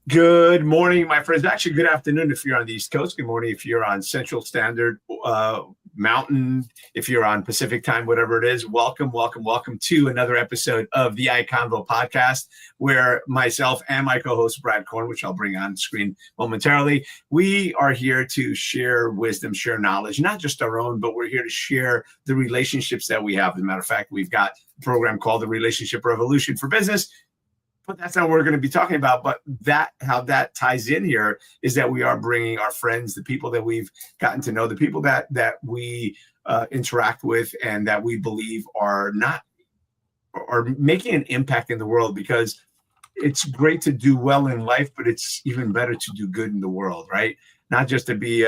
Good morning, my friends. Actually, good afternoon if you're on the East Coast. Good morning if you're on Central Standard, Mountain, if you're on Pacific time, whatever it is. Welcome to another episode of the iCONVO podcast, where myself and my co-host Brad Korn, which I'll bring on screen momentarily, we are here to share wisdom, share knowledge, not just our own, but we're here to share the relationships that we have. As a matter of fact, we've got a program called the Relationship Revolution for Business. But that's not what we're going to be talking about. But how that ties in here is that we are bringing our friends, the people that we've gotten to know, the people that we interact with, and that we believe are making an impact in the world. Because it's great to do well in life, but it's even better to do good in the world, right? Not just to be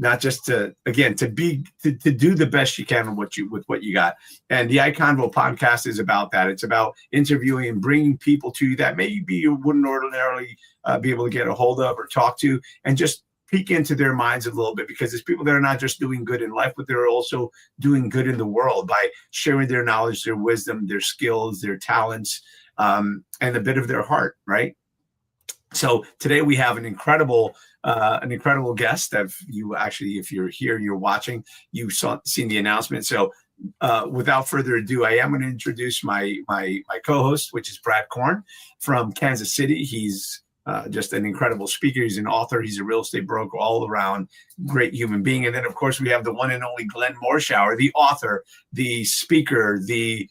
not just to do the best you can with what you got. And the iCONVO podcast is about that. It's about interviewing and bringing people to you that maybe you wouldn't ordinarily be able to get a hold of or talk to, and just peek into their minds a little bit, because it's people that are not just doing good in life, but they're also doing good in the world by sharing their knowledge, their wisdom, their skills, their talents, and a bit of their heart, right? So today we have an incredible guest. If you're here, you're watching, you've seen the announcement. So without further ado, I am going to introduce my co-host, which is Brad Korn from Kansas City. He's just an incredible speaker. He's an author. He's a real estate broker, all around great human being. And then, of course, we have the one and only Glenn Morshower, the author, the speaker, the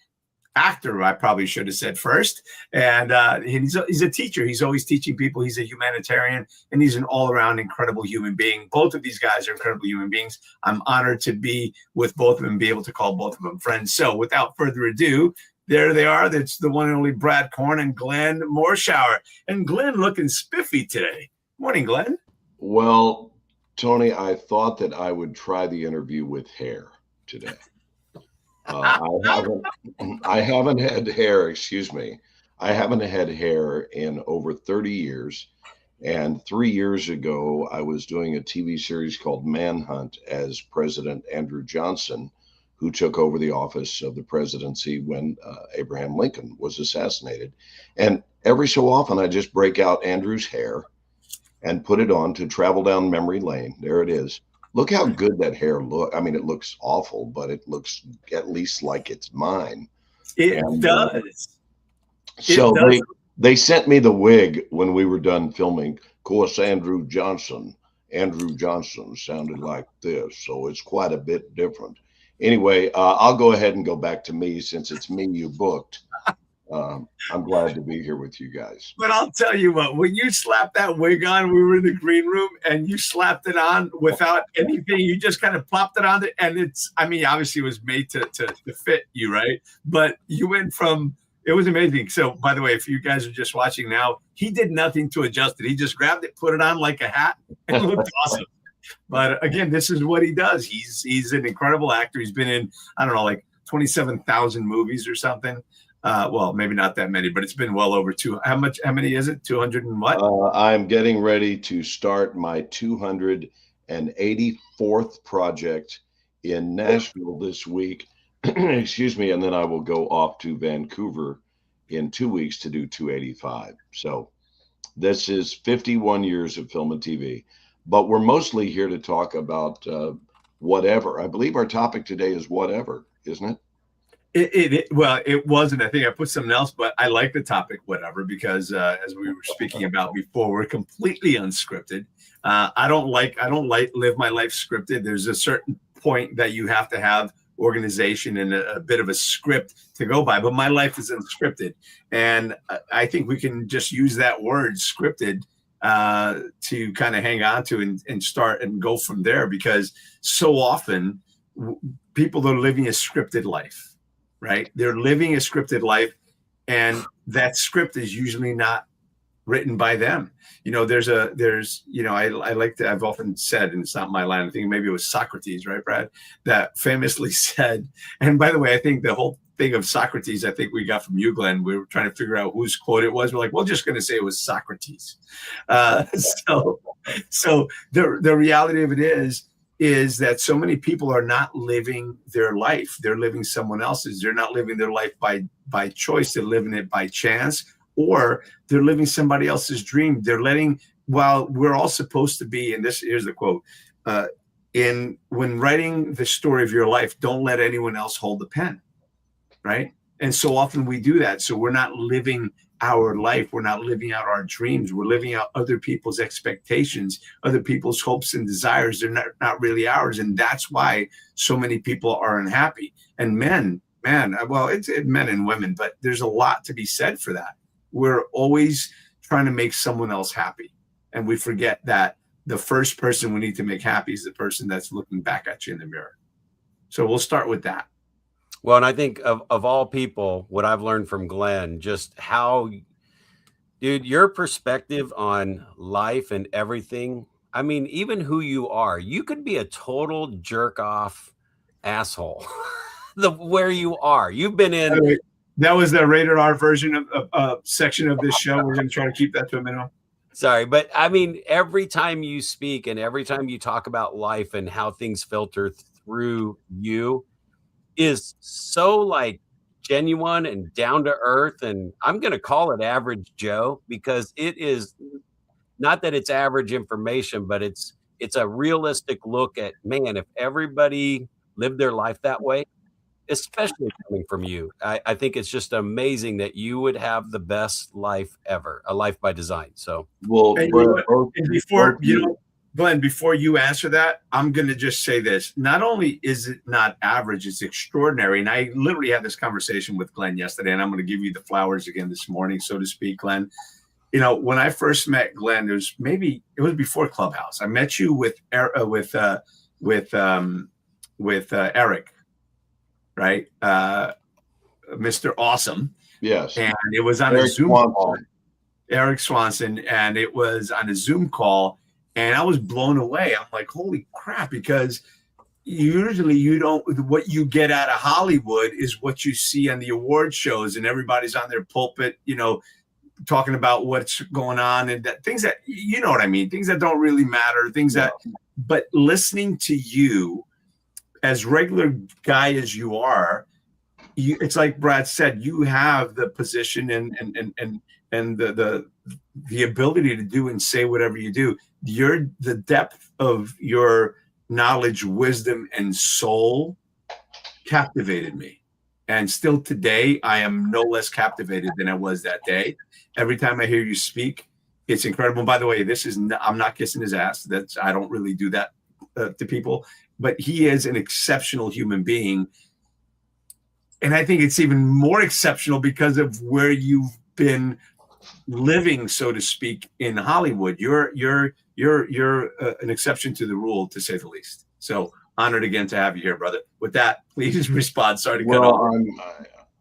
actor, I probably should have said first. And he's a teacher. He's always teaching people. He's a humanitarian, and he's an all-around incredible human being. Both of these guys are incredible human beings. I'm honored to be with both of them and be able to call both of them friends. So without further ado, there they are. That's the one and only Brad Korn and Glenn Morshower. And Glenn looking spiffy today. Morning, Glenn. Well, Tony, I thought that I would try the interview with hair today. I haven't had hair, I haven't had hair in over 30 years. And 3 years ago, I was doing a TV series called Manhunt as President Andrew Johnson, who took over the office of the presidency when Abraham Lincoln was assassinated. And every so often, I just break out Andrew's hair and put it on to travel down memory lane. There it is. Look how good that hair looks. I mean, it looks awful, but it looks at least like it's mine. It does. They sent me the wig when we were done filming. Of course, Andrew Johnson sounded like this, so it's quite a bit different. Anyway, I'll go ahead and go back to me, since it's me you booked. I'm glad to be here with you guys. But I'll tell you what, when you slapped that wig on, we were in the green room and you slapped it on without anything. You just kind of plopped it on, and obviously it was made to fit you, right? But you went from, it was amazing. So by the way, if you guys are just watching now, he did nothing to adjust it. He just grabbed it, put it on like a hat, and it looked awesome. But again, this is what he does. He's an incredible actor. He's been in, I don't know, like 27,000 movies or something. Well, maybe not that many, but it's been well over two. How many is it? 200 and what? I'm getting ready to start my 284th project in Nashville this week. Excuse me. And then I will go off to Vancouver in 2 weeks to do 285. So this is 51 years of film and TV, but we're mostly here to talk about whatever. I believe our topic today is whatever, isn't it? Well, it wasn't. I think I put something else, but I like the topic, whatever, because as we were speaking about before, we're completely unscripted. I don't live my life scripted. There's a certain point that you have to have organization and a bit of a script to go by, but my life is unscripted. And I think we can just use that word scripted to kind of hang on to and start and go from there, because so often people are living a scripted life. Right? They're living a scripted life, and that script is usually not written by them. I've often said, and it's not my line, I think maybe it was Socrates, right, Brad, that famously said, and by the way, I think the whole thing of Socrates, I think we got from you, Glenn. We were trying to figure out whose quote it was. We're like, we're just going to say it was Socrates. So the reality of it is that so many people are not living their life. They're living someone else's. They're not living their life by choice. They're living it by chance or they're living somebody else's dream. They're letting, while we're all supposed to be, and here's the quote, when writing the story of your life, don't let anyone else hold the pen, right? And so often we do that. So we're not living our life. We're not living out our dreams. We're living out other people's expectations, other people's hopes and desires. They're not really ours. And that's why so many people are unhappy. And men, well, it's men and women, but there's a lot to be said for that. We're always trying to make someone else happy. And we forget that the first person we need to make happy is the person that's looking back at you in the mirror. So we'll start with that. Well, and I think of all people, what I've learned from Glenn, just how, dude, your perspective on life and everything. I mean, even who you are, you could be a total jerk off asshole. Where you are, you've been in. That was the rated R version of section of this show. We're going to try to keep that to a minimum. Sorry, but I mean, every time you speak and every time you talk about life and how things filter through you is so like genuine and down to earth. And I'm going to call it average Joe, because it is not that it's average information, but it's a realistic look at, man, if everybody lived their life that way, especially coming from you, I think it's just amazing that you would have the best life ever, a life by design. So, well, Glenn, before you answer that, I'm going to just say this. Not only is it not average, it's extraordinary. And I literally had this conversation with Glenn yesterday, and I'm going to give you the flowers again this morning, so to speak, Glenn. You know, when I first met Glenn, it was before Clubhouse. I met you with Eric, right? Mr. Awesome. Yes. And it was on a Zoom call. Eric Swanson, and it was on a Zoom call. And I was blown away. I'm like, holy crap, because usually what you get out of Hollywood is what you see on the award shows, and everybody's on their pulpit, talking about what's going on and things that, you know what I mean, things that don't really matter, but listening to you, as regular guy as you are, it's like Brad said, you have the position and the ability to do and say whatever you do. The depth of your knowledge, wisdom, and soul captivated me. And still today, I am no less captivated than I was that day. Every time I hear you speak, it's incredible. And by the way, I'm not kissing his ass. I don't really do that to people, but he is an exceptional human being. And I think it's even more exceptional because of where you've been living, so to speak, in Hollywood. You're an exception to the rule, to say the least. So honored again to have you here, brother. With that, please respond. Sorry to cut off.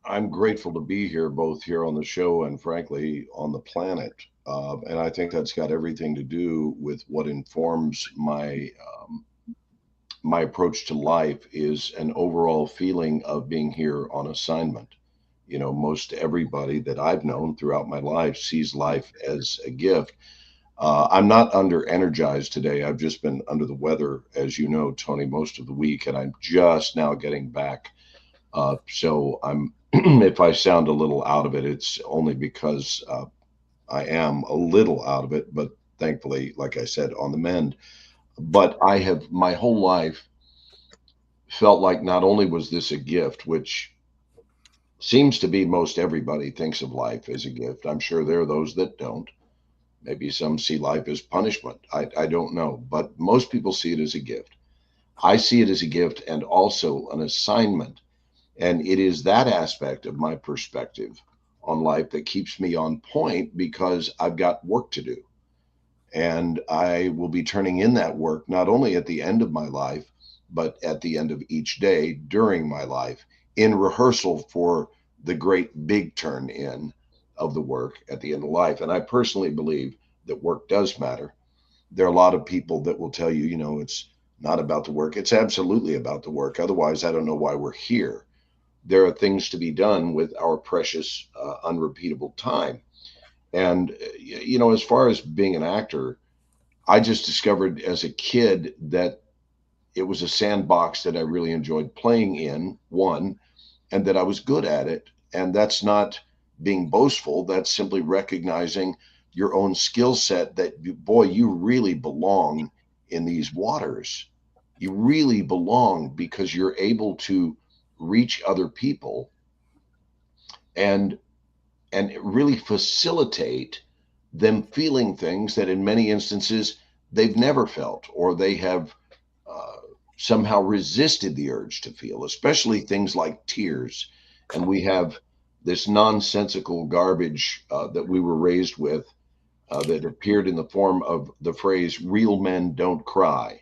I'm grateful to be here, both here on the show and frankly on the planet. And I think that's got everything to do with what informs my approach to life is an overall feeling of being here on assignment. Most everybody that I've known throughout my life sees life as a gift. I'm not under energized today. I've just been under the weather, as you know, Tony, most of the week, and I'm just now getting back. So I'm, if I sound a little out of it, it's only because I am a little out of it, but thankfully, like I said, on the mend. But I have my whole life felt like not only was this a gift, which seems to be most everybody thinks of life as a gift. I'm sure there are those that don't. Maybe some see life as punishment. I don't know, but most people see it as a gift. I see it as a gift and also an assignment. And it is that aspect of my perspective on life that keeps me on point, because I've got work to do. And I will be turning in that work, not only at the end of my life, but at the end of each day during my life, in rehearsal for the great big turn in of the work at the end of life. And I personally believe that work does matter. There are a lot of people that will tell you, it's not about the work. It's absolutely about the work. Otherwise, I don't know why we're here. There are things to be done with our precious, unrepeatable time. And, as far as being an actor, I just discovered as a kid that it was a sandbox that I really enjoyed playing in, one, and that I was good at it. And that's not being boastful. That's simply recognizing your own skill set, that boy, you really belong in these waters. You really belong because you're able to reach other people and really facilitate them feeling things that in many instances they've never felt, or they have somehow resisted the urge to feel, especially things like tears. And we have this nonsensical garbage that we were raised with that appeared in the form of the phrase, real men don't cry.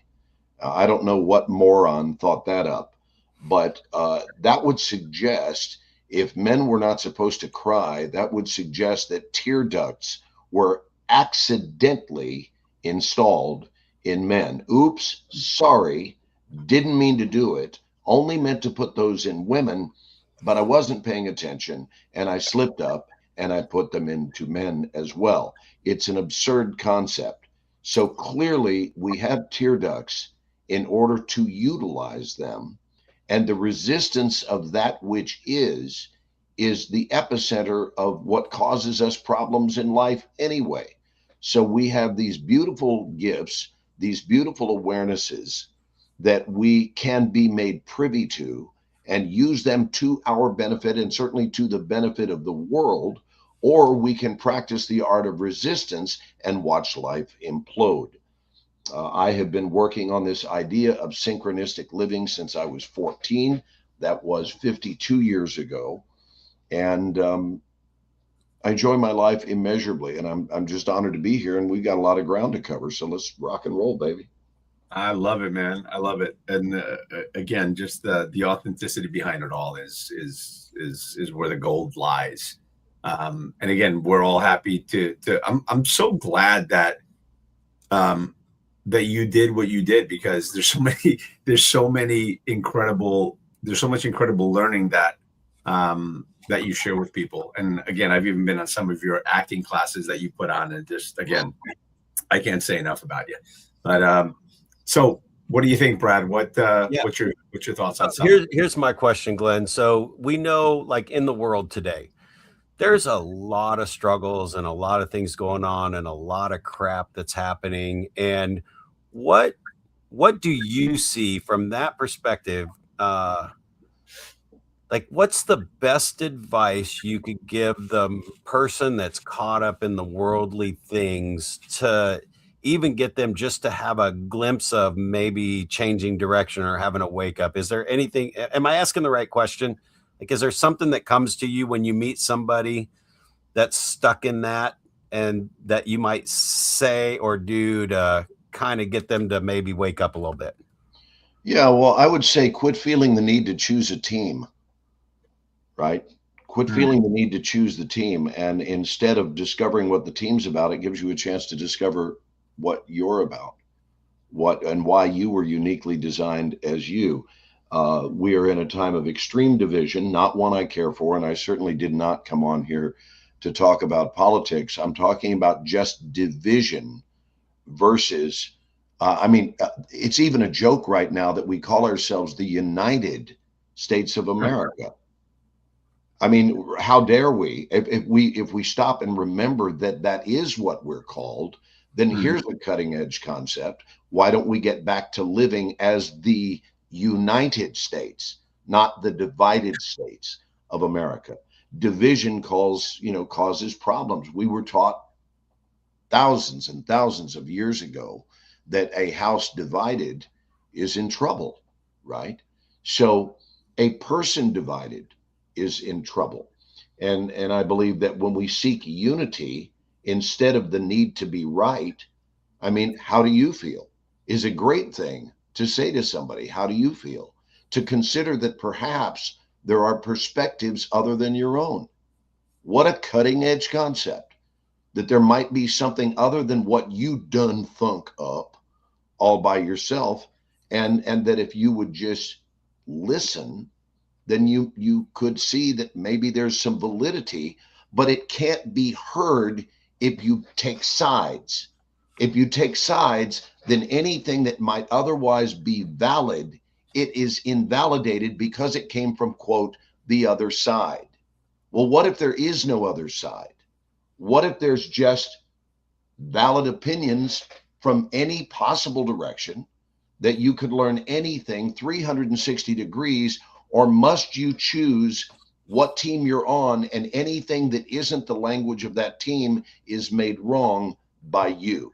I don't know what moron thought that up, but that would suggest, if men were not supposed to cry, that would suggest that tear ducts were accidentally installed in men. Oops, sorry, didn't mean to do it, only meant to put those in women, but I wasn't paying attention and I slipped up and I put them into men as well. It's an absurd concept. So clearly we have tear ducts in order to utilize them, and the resistance of that which is the epicenter of what causes us problems in life anyway. So we have these beautiful gifts, these beautiful awarenesses that we can be made privy to and use them to our benefit, and certainly to the benefit of the world, or we can practice the art of resistance and watch life implode. I have been working on this idea of synchronistic living since I was 14. That was 52 years ago. And I enjoy my life immeasurably. And I'm just honored to be here. And we've got a lot of ground to cover. So let's rock and roll, baby. I love it, man. I love it. And again, just the authenticity behind it all is where the gold lies. And again, we're all happy to I'm so glad that that you did what you did, because there's so much incredible learning that that you share with people. And again, I've even been on some of your acting classes that you put on, and just, again, I can't say enough about you. But so what do you think, Brad? What's your thoughts on something? Here's my question, Glenn. So we know, like, in the world today, there's a lot of struggles and a lot of things going on and a lot of crap that's happening. And what do you see from that perspective? Like, what's the best advice you could give the person that's caught up in the worldly things, to even get them just to have a glimpse of maybe changing direction or having a wake up? Is there anything, am I asking the right question? Like, is there something that comes to you when you meet somebody that's stuck in that, and that you might say or do to kind of get them to maybe wake up a little bit? Yeah, well, I would say quit feeling the need to choose a team, right? Quit feeling the need to choose the team. And instead of discovering what the team's about, it gives you a chance to discover what you're about, what and why you were uniquely designed as you. We are in a time of extreme division, not one I care for, and I certainly did not come on here to talk about politics. I'm talking about just division versus, it's even a joke right now that we call ourselves the United States of America. I mean, how dare we? If we stop and remember that that is what we're called, then here's a cutting edge concept. Why don't we get back to living as the United States, not the divided states of America? Division causes problems. We were taught thousands and thousands of years ago that a house divided is in trouble, right? So a person divided is in trouble. And I believe that when we seek unity instead of the need to be right, I mean, how do you feel? Is a great thing to say to somebody. How do you feel? To consider that perhaps there are perspectives other than your own. What a cutting edge concept, that there might be something other than what you done thunk up all by yourself. And that if you would just listen, then you could see that maybe there's some validity, but it can't be heard if you take sides. If you take sides, then anything that might otherwise be valid, it is invalidated because it came from, quote, the other side. Well, what if there is no other side? What if there's just valid opinions from any possible direction, that you could learn anything 360 degrees, or must you choose what team you're on, and anything that isn't the language of that team is made wrong by you?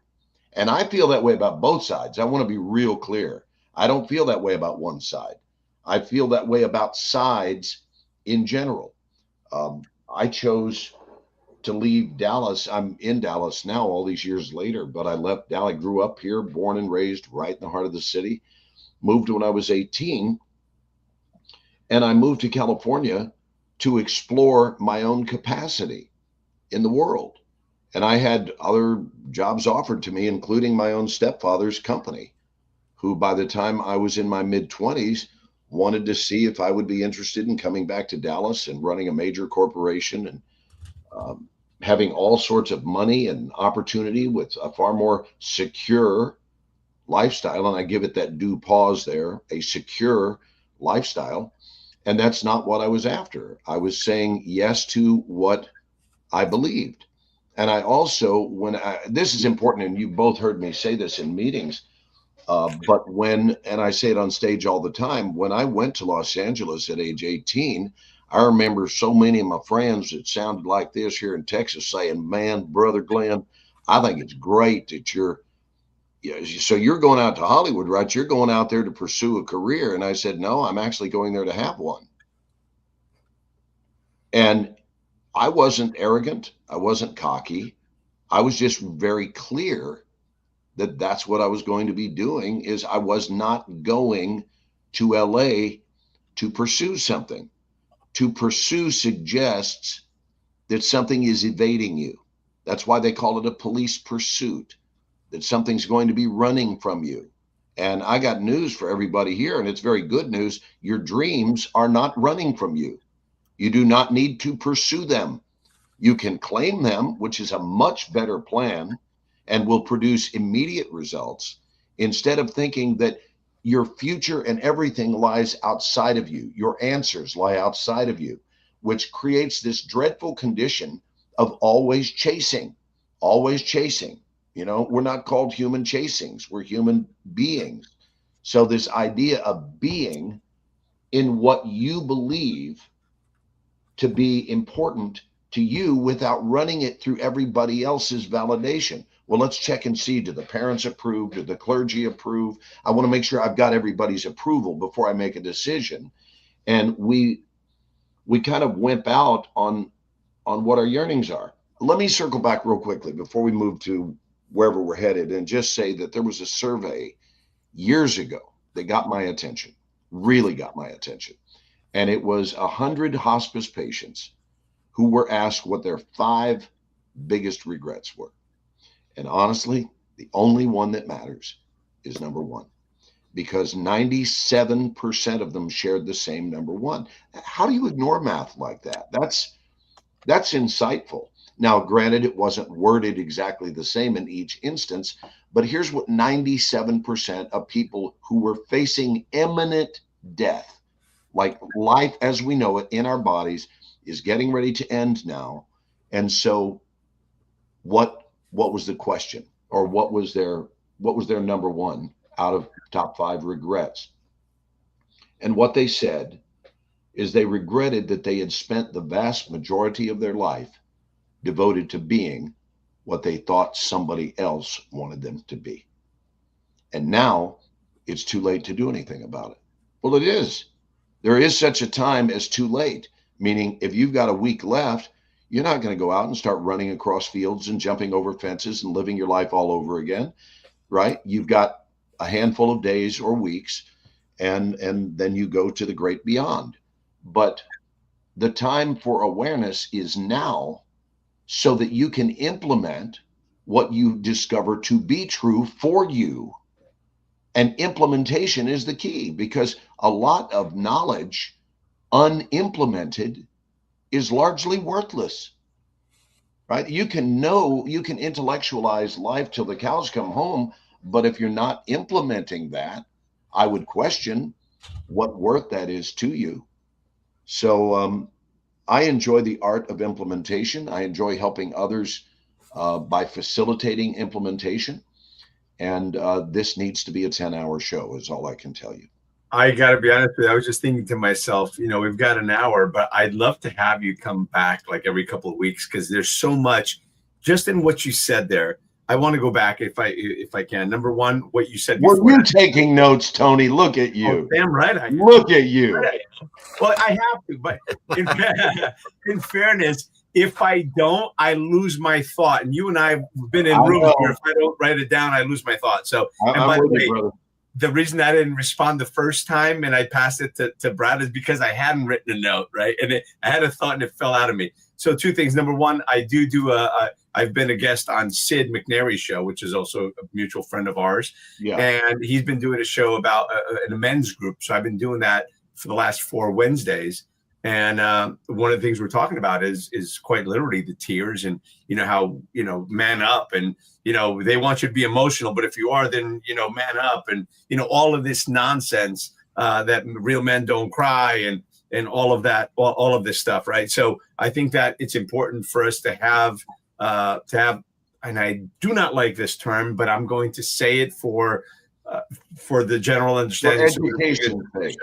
And I feel that way about both sides. I want to be real clear. I don't feel that way about one side. I feel that way about sides in general. I chose to leave Dallas. I'm in Dallas now all these years later, but I left Dallas. I grew up here, born and raised right in the heart of the city, moved when I was 18, and I moved to California to explore my own capacity in the world. And I had other jobs offered to me, including my own stepfather's company, who by the time I was in my mid-20s wanted to see if I would be interested in coming back to Dallas and running a major corporation, and having all sorts of money and opportunity with a far more secure lifestyle. And I give it that due pause there, a secure lifestyle. And that's not what I was after. I was saying yes to what I believed. And I also, this is important, and you both heard me say this in meetings, but and I say it on stage all the time, when I went to Los Angeles at age 18, I remember so many of my friends that sounded like this here in Texas saying, man, Brother Glenn, I think it's great that so you're going out to Hollywood, right? You're going out there to pursue a career. And I said, no, I'm actually going there to have one. And I wasn't arrogant. I wasn't cocky. I was just very clear that that's what I was going to be doing. Is I was not going to LA to pursue something. To pursue suggests that something is evading you. That's why they call it a police pursuit, that something's going to be running from you. And I got news for everybody here, and it's very good news. Your dreams are not running from you. You do not need to pursue them. You can claim them, which is a much better plan and will produce immediate results, instead of thinking that your future and everything lies outside of you. Your answers lie outside of you, which creates this dreadful condition of always chasing, always chasing. You know, we're not called human chasings. We're human beings. So this idea of being in what you believe to be important to you without running it through everybody else's validation. Well, let's check and see, do the parents approve? Do the clergy approve? I want to make sure I've got everybody's approval before I make a decision. And we kind of wimp out on what our yearnings are. Let me circle back real quickly before we move to wherever we're headed, and just say that there was a survey years ago that got my attention, really got my attention. And it was 100 hospice patients who were asked what their 5 biggest regrets were. And honestly, the only one that matters is number 1, because 97% of them shared the same number 1. How do you ignore math like that? That's insightful. Now, granted, it wasn't worded exactly the same in each instance, but here's what 97% of people who were facing imminent death, like life as we know it in our bodies, is getting ready to end now. And so what was the question, or what was their number 1 out of top 5 regrets? And what they said is they regretted that they had spent the vast majority of their life devoted to being what they thought somebody else wanted them to be. And now it's too late to do anything about it. Well, it is. There is such a time as too late, meaning if you've got a week left, you're not going to go out and start running across fields and jumping over fences and living your life all over again, right? You've got a handful of days or weeks, and then you go to the great beyond. But the time for awareness is now, so that you can implement what you discover to be true for you. And implementation is the key, because a lot of knowledge unimplemented is largely worthless, right? You can intellectualize life till the cows come home, but if you're not implementing that, I would question what worth that is to you. So I enjoy the art of implementation. I enjoy helping others by facilitating implementation. And this needs to be a 10-hour show is all I can tell you. I got to be honest with you. I was just thinking to myself, we've got an hour, but I'd love to have you come back like every couple of weeks because there's so much just in what you said there. I want to go back if I can. Number one, what you said before. Were you taking notes, Tony? Look at you. Oh, damn right I am. Look at you. Right. Well, I have to, but in fairness, if I don't, I lose my thought. And you and I have been in rooms where if I don't write it down, I lose my thought. So, and by the way, the reason I didn't respond the first time and I passed it to Brad is because I hadn't written a note, right? And I had a thought and it fell out of me. So two things. Number one, I do I've been a guest on Sid McNary's show, which is also a mutual friend of ours. Yeah. And he's been doing a show about a men's group. So I've been doing that for the last 4 Wednesdays. And one of the things we're talking about is quite literally the tears and, how, man up and, they want you to be emotional. But if you are, then, man up and, all of this nonsense that real men don't cry and all of that, all of this stuff. Right. So I think that it's important for us to have, and I do not like this term, but I'm going to say it for the general understanding. For education's sake.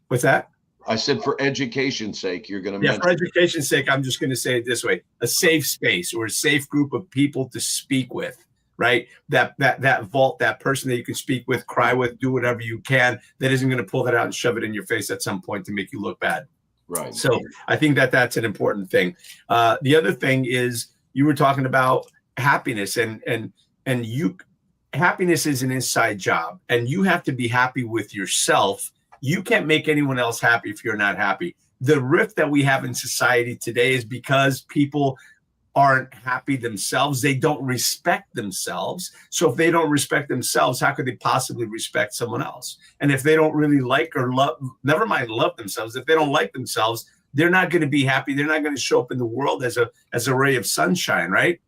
What's that? I said for education's sake, you're going to mention. For education's sake, I'm just going to say it this way: a safe space or a safe group of people to speak with, right? That vault, that person that you can speak with, cry with, do whatever you can. That isn't going to pull that out and shove it in your face at some point to make you look bad. Right. So I think that's an important thing. The other thing is you were talking about happiness and happiness is an inside job and you have to be happy with yourself. You can't make anyone else happy if you're not happy. The rift that we have in society today is because people aren't happy themselves. They don't respect themselves. So if they don't respect themselves, how could they possibly respect someone else? And if they don't really like or love, never mind love themselves, if they don't like themselves, they're not going to be happy. They're not going to show up in the world as a ray of sunshine, right?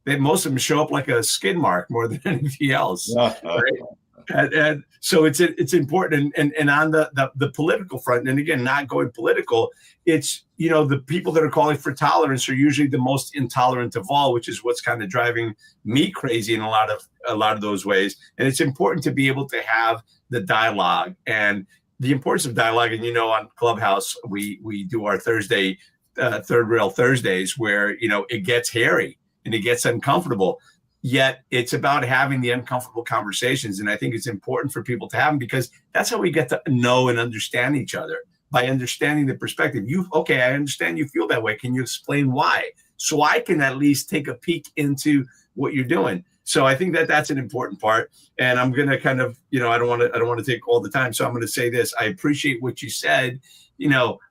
Most of them show up like a skid mark more than anything else. Right? And so it's important. And on the political front, and again, not going political, it's, the people that are calling for tolerance are usually the most intolerant of all, which is what's kind of driving me crazy in a lot of those ways. And it's important to be able to have the dialogue and the importance of dialogue. And, on Clubhouse, we do our Thursday, Third Rail Thursdays where, it gets hairy and it gets uncomfortable. Yet it's about having the uncomfortable conversations. And I think it's important for people to have them because that's how we get to know and understand each other, by understanding the perspective. I understand you feel that way. Can you explain why? So I can at least take a peek into what you're doing. So I think that's an important part. And I'm going to kind of, I don't want to take all the time. So I'm going to say this. I appreciate what you said.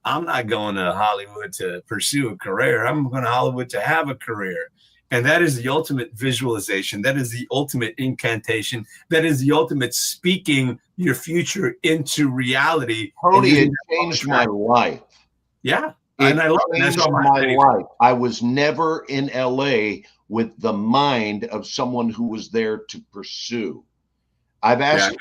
I'm not going to Hollywood to pursue a career. I'm going to Hollywood to have a career. And that is the ultimate visualization. That is the ultimate incantation. That is the ultimate speaking your future into reality. Tony, it changed my life. Yeah. And I love it. That's my life. I was never in LA with the mind of someone who was there to pursue. I've asked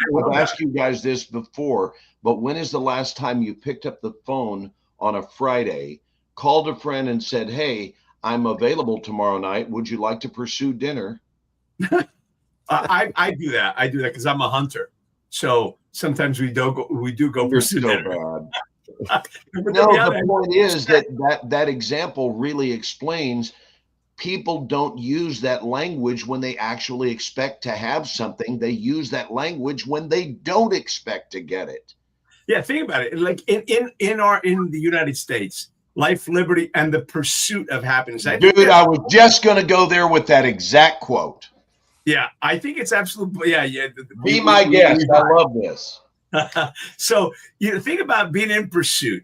you guys this before, but when is the last time you picked up the phone on a Friday, called a friend and said, hey, I'm available tomorrow night. Would you like to pursue dinner? I do that. I do that because I'm a hunter. So sometimes we do go pursue dinner. Bad. The point is that example really explains people don't use that language when they actually expect to have something. They use that language when they don't expect to get it. Yeah, think about it. Like in the United States, life, liberty, and the pursuit of happiness. I was just going to go there with that exact quote. Yeah, I think it's absolutely, yeah. Be my guest. I love this. So, think about being in pursuit.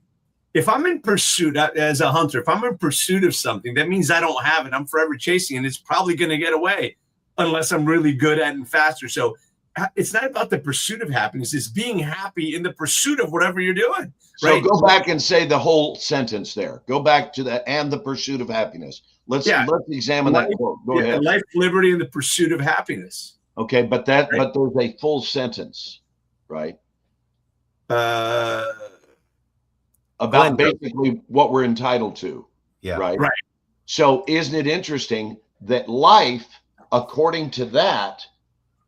If I'm in pursuit as a hunter, if I'm in pursuit of something, that means I don't have it. I'm forever chasing it. It's probably going to get away unless I'm really good at it and faster. So it's not about the pursuit of happiness. It's being happy in the pursuit of whatever you're doing. Right? So go back and say the whole sentence there. Go back to that and the pursuit of happiness. Let's examine that quote. Go ahead. Life, liberty, and the pursuit of happiness. Okay, but there's a full sentence, right? about basically what we're entitled to. Yeah. Right. Right. So isn't it interesting that life, according to that,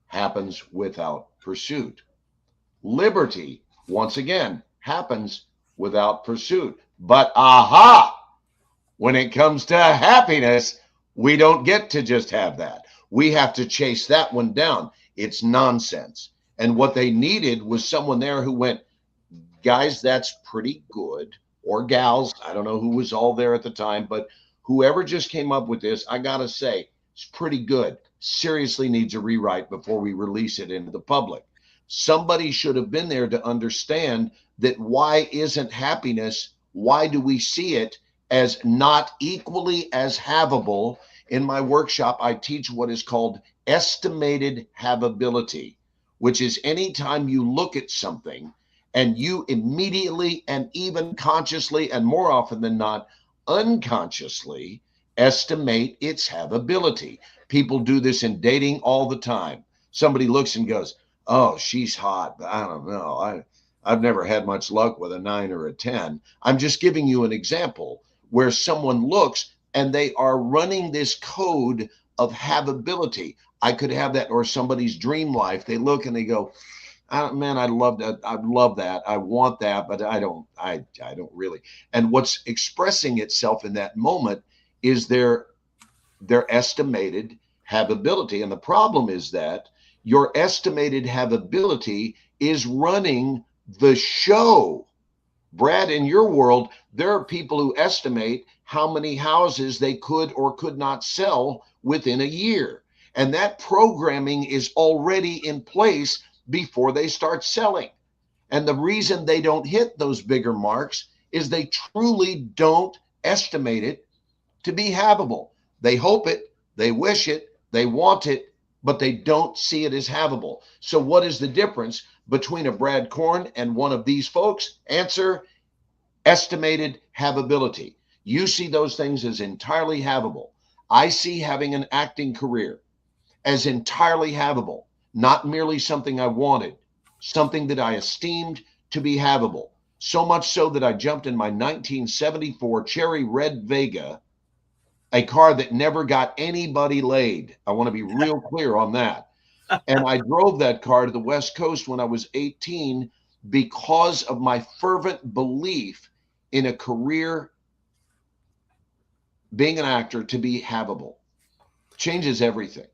happens without pursuit? Liberty, once again, happens without pursuit. But when it comes to happiness, we don't get to just have that. We have to chase that one down. It's nonsense. And what they needed was someone there who went, guys, that's pretty good. Or gals, I don't know who was all there at the time, but whoever just came up with this, I got to say, it's pretty good. Seriously needs a rewrite before we release it into the public. Somebody should have been there to understand that why isn't happiness, why do we see it as not equally as havable? In my workshop, I teach what is called estimated havability, which is anytime you look at something and you immediately and even consciously and more often than not, unconsciously estimate its havability. People do this in dating all the time. Somebody looks and goes, oh, she's hot, but I don't know. I've never had much luck with a 9 or a 10. I'm just giving you an example where someone looks and they are running this code of havability. I could have that, or somebody's dream life. They look and they go, man, I love that. I love that. I want that, but I don't really. And what's expressing itself in that moment is their estimated havability. And the problem is that your estimated havability is running the show. Brad, in your world, there are people who estimate how many houses they could or could not sell within a year. And that programming is already in place before they start selling. And the reason they don't hit those bigger marks is they truly don't estimate it to be havable. They hope it, they wish it, they want it, but they don't see it as havable. So what is the difference between a Brad Korn and one of these folks? Answer, estimated havability. You see those things as entirely havable. I see having an acting career as entirely havable, not merely something I wanted, something that I esteemed to be havable. So much so that I jumped in my 1974 Cherry Red Vega, a car that never got anybody laid. I want to be real clear on that. And I drove that car to the West Coast when I was 18 because of my fervent belief in a career, being an actor, to be havable. Changes everything.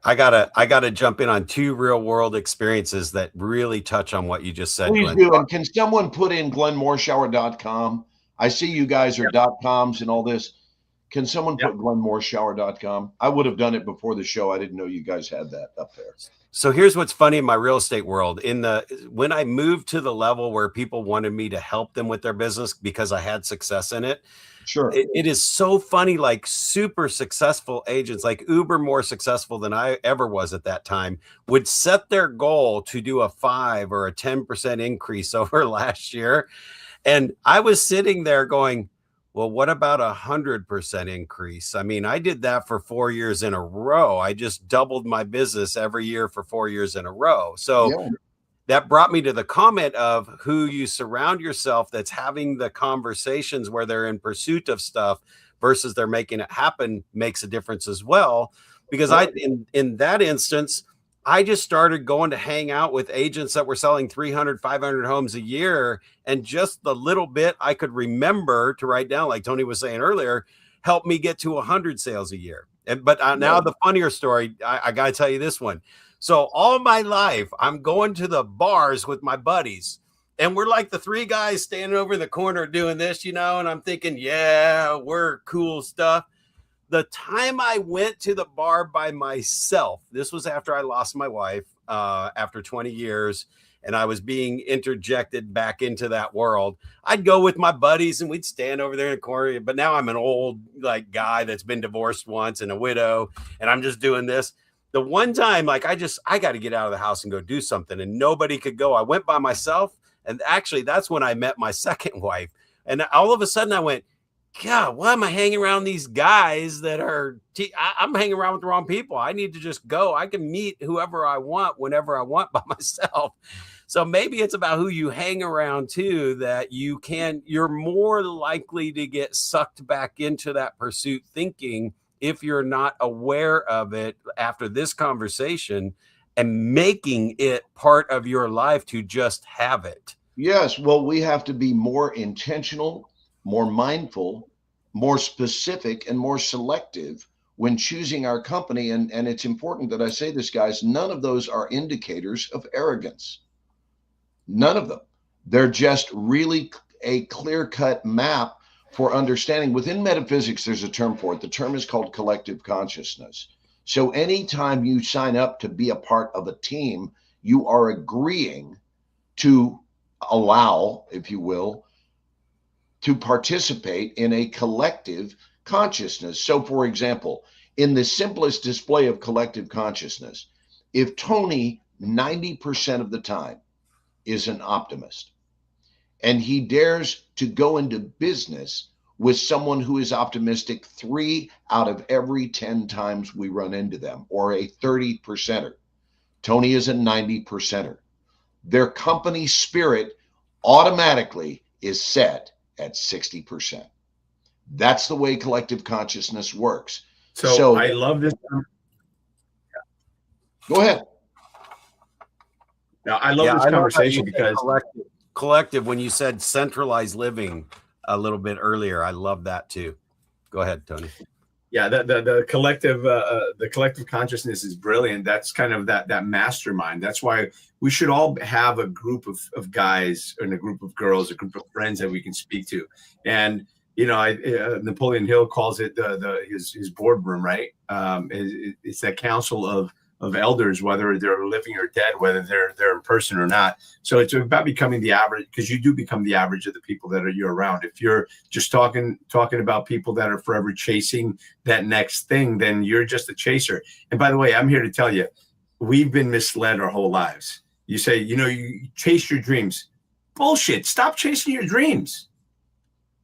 I gotta jump in on 2 real world experiences that really touch on what you just said. Please Glenn. do. And can someone put in GlennMorshower.com? I see you guys are .coms and all this. Can someone put GlennMorshower.com? I would have done it before the show. I didn't know you guys had that up there. So here's what's funny in my real estate world. When I moved to the level where people wanted me to help them with their business because I had success in it. Sure. It is so funny, like super successful agents, like uber more successful than I ever was at that time, would set their goal to do a 5 or a 10% increase over last year. And I was sitting there going, well, what about 100% increase? I mean, I did that for 4 years in a row. I just doubled my business every year for 4 years in a row. So that brought me to the comment of who you surround yourself that's having the conversations where they're in pursuit of stuff versus they're making it happen makes a difference as well. Because in that instance, I just started going to hang out with agents that were selling 300, 500 homes a year. And just the little bit I could remember to write down, like Tony was saying earlier, helped me get to 100 sales a year. But now the funnier story, I got to tell you this one. So all my life, I'm going to the bars with my buddies. And we're like the 3 guys standing over in the corner doing this, and I'm thinking, yeah, we're cool stuff. The time I went to the bar by myself, this was after I lost my wife after 20 years, and I was being interjected back into that world. I'd go with my buddies and we'd stand over there in the corner. But now I'm an old guy that's been divorced once and a widow, and I'm just doing this. The one time, I got to get out of the house and go do something, and nobody could go. I went by myself, and actually that's when I met my second wife. And all of a sudden I went, God, why am I hanging around these guys that are, I'm hanging around with the wrong people. I need to just go. I can meet whoever I want, whenever I want by myself. So maybe it's about who you hang around too, that you're more likely to get sucked back into that pursuit thinking if you're not aware of it after this conversation and making it part of your life to just have it. Yes. Well, we have to be more intentional, more mindful, more specific, and more selective when choosing our company. And it's important that I say this, guys, none of those are indicators of arrogance. None of them. They're just really a clear-cut map for understanding. Within metaphysics, there's a term for it. The term is called collective consciousness. So anytime you sign up to be a part of a team, you are agreeing to allow, if you will, to participate in a collective consciousness. So, for example, in the simplest display of collective consciousness, if Tony 90% of the time is an optimist, and he dares to go into business with someone who is optimistic 3 out of every 10 times we run into them, or a 30%er. Tony is a 90%er. Their company spirit automatically is set at 60%. That's the way collective consciousness works. So I love this. Go ahead. Now, I love this conversation because collective, when you said centralized living a little bit earlier, I love that too. Go ahead, Tony. Yeah, the collective consciousness is brilliant. That's kind of that mastermind. That's why we should all have a group of guys and a group of girls, a group of friends that we can speak to. And Napoleon Hill calls it his boardroom, right? It's that council of elders, whether they're living or dead, whether they're in person or not. So it's about becoming the average, because you do become the average of the people that you're around. If you're just talking about people that are forever chasing that next thing, then you're just a chaser. And by the way, I'm here to tell you, we've been misled our whole lives. You say, you chase your dreams. Bullshit. Stop chasing your dreams.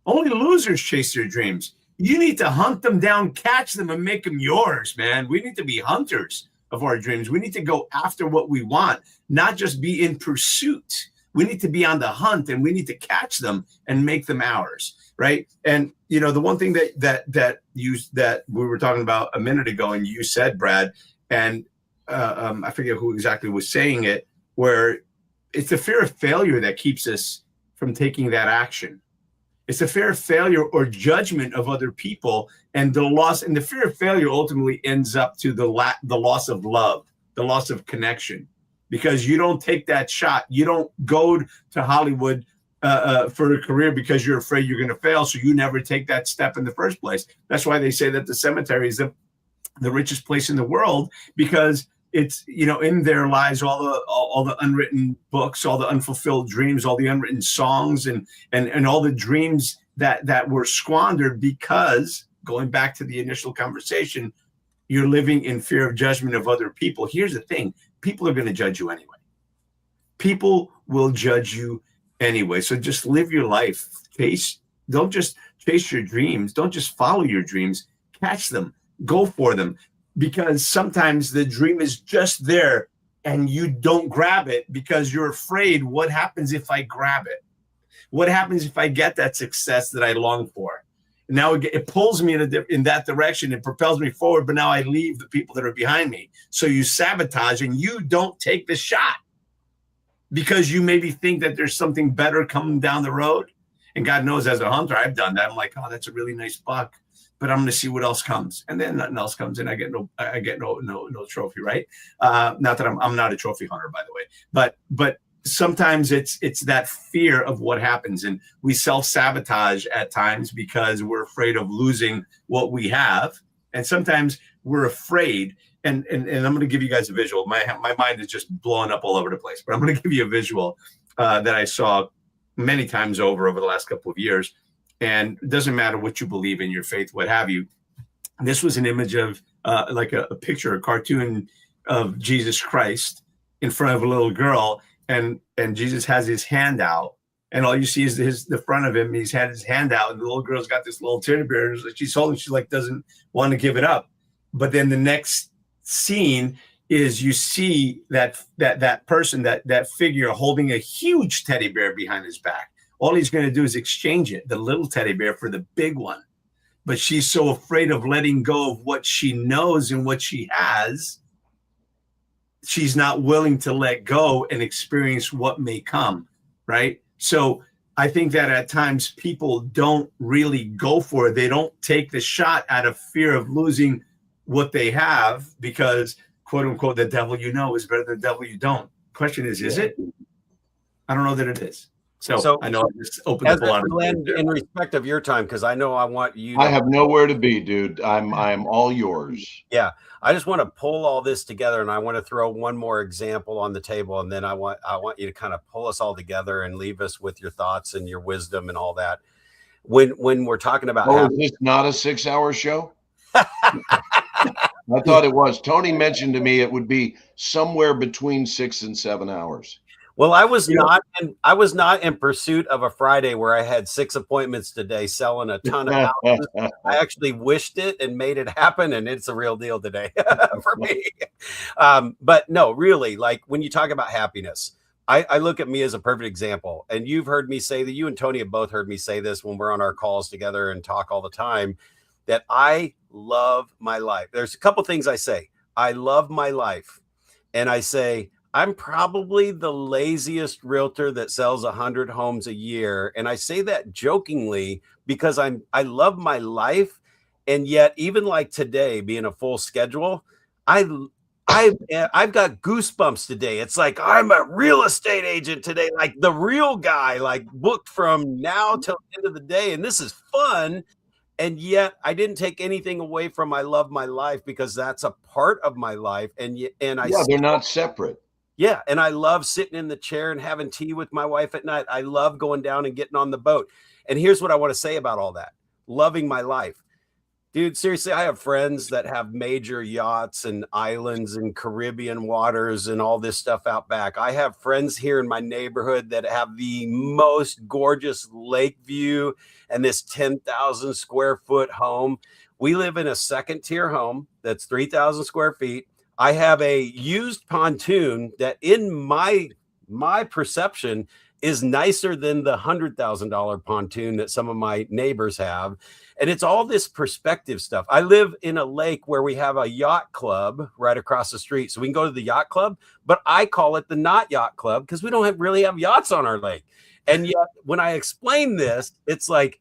Only losers chase their dreams. You need to hunt them down, catch them, and make them yours, man. We need to be hunters of our dreams. We need to go after what we want, not just be in pursuit. We need to be on the hunt, and we need to catch them and make them ours, right? And the one thing that we were talking about a minute ago, and you said, Brad, and I forget who exactly was saying it, where it's the fear of failure that keeps us from taking that action. It's the fear of failure or judgment of other people, and the loss. And the fear of failure ultimately ends up to the loss of love, the loss of connection, because you don't take that shot. You don't go to Hollywood for a career because you're afraid you're going to fail. So you never take that step in the first place. That's why they say that the cemetery is the richest place in the world, because it's, in there lies all the unwritten books, all the unfulfilled dreams, all the unwritten songs, and all the dreams that were squandered because, going back to the initial conversation, you're living in fear of judgment of other people. Here's the thing. People are going to judge you anyway. People will judge you anyway. So just live your life. Don't just chase your dreams. Don't just follow your dreams. Catch them. Go for them. Because sometimes the dream is just there and you don't grab it because you're afraid, what happens if I grab it? What happens if I get that success that I long for? And now it pulls me in that direction. It propels me forward, but now I leave the people that are behind me. So you sabotage and you don't take the shot because you maybe think that there's something better coming down the road. And God knows, as a hunter, I've done that. I'm like, oh, that's a really nice buck, but I'm going to see what else comes. And then nothing else comes in. I get no trophy, right? Not that I'm not a trophy hunter, by the way, but sometimes it's that fear of what happens, and we self-sabotage at times because we're afraid of losing what we have. And sometimes we're afraid, and I'm going to give you guys a visual. My mind is just blowing up all over the place, but I'm going to give you a visual that I saw many times over the last couple of years. And it doesn't matter what you believe in, your faith, what have you. This was an image of like a picture, a cartoon of Jesus Christ in front of a little girl. And Jesus has his hand out, and all you see is the front of him. He's had his hand out, and the little girl's got this little teddy bear. She's holding. She like doesn't want to give it up. But then the next scene, is you see that person, that figure holding a huge teddy bear behind his back. All he's going to do is exchange it, the little teddy bear, for the big one. But she's so afraid of letting go of what she knows and what she has, she's not willing to let go and experience what may come, right? So I think that at times people don't really go for it. They don't take the shot out of fear of losing what they have because, quote unquote, the devil you know is better than the devil you don't. Question is it? I don't know that it is. So I know I just opened up a lot of Glenn, in respect of your time, because I know I want you. I have nowhere to be, dude. I'm all yours. Yeah, I just want to pull all this together, and I want to throw one more example on the table, and then I want you to kind of pull us all together and leave us with your thoughts and your wisdom and all that. When we're talking about, is this not a 6-hour show? I thought it was. Tony mentioned to me it would be somewhere between 6 and 7 hours. Well, I was not in pursuit of a Friday where I had 6 appointments today selling a ton of houses. I actually wished it and made it happen, and it's a real deal today for me. But no, really, like when you talk about happiness, I look at me as a perfect example. And you've heard me say that, you and Tony have both heard me say this when we're on our calls together and talk all the time, that I love my life. There's a couple things I say. I love my life. And I say, I'm probably the laziest realtor that sells 100 homes a year. And I say that jokingly because I love my life. And yet, even like today being a full schedule, I've got goosebumps today. It's like I'm a real estate agent today, like the real guy, like booked from now till the end of the day. And this is fun. And yet I didn't take anything away from I love my life, because that's a part of my life. And they're not separate. Yeah. And I love sitting in the chair and having tea with my wife at night. I love going down and getting on the boat. And here's what I want to say about all that. Loving my life. Dude, seriously, I have friends that have major yachts and islands and Caribbean waters and all this stuff out back. I have friends here in my neighborhood that have the most gorgeous lake view and this 10,000 square foot home. We live in a second tier home that's 3,000 square feet. I have a used pontoon that in my perception is nicer than the $100,000 pontoon that some of my neighbors have. And it's all this perspective stuff. I live in a lake where we have a yacht club right across the street. So we can go to the yacht club, but I call it the not yacht club because we don't really have yachts on our lake. And yet when I explain this, it's like,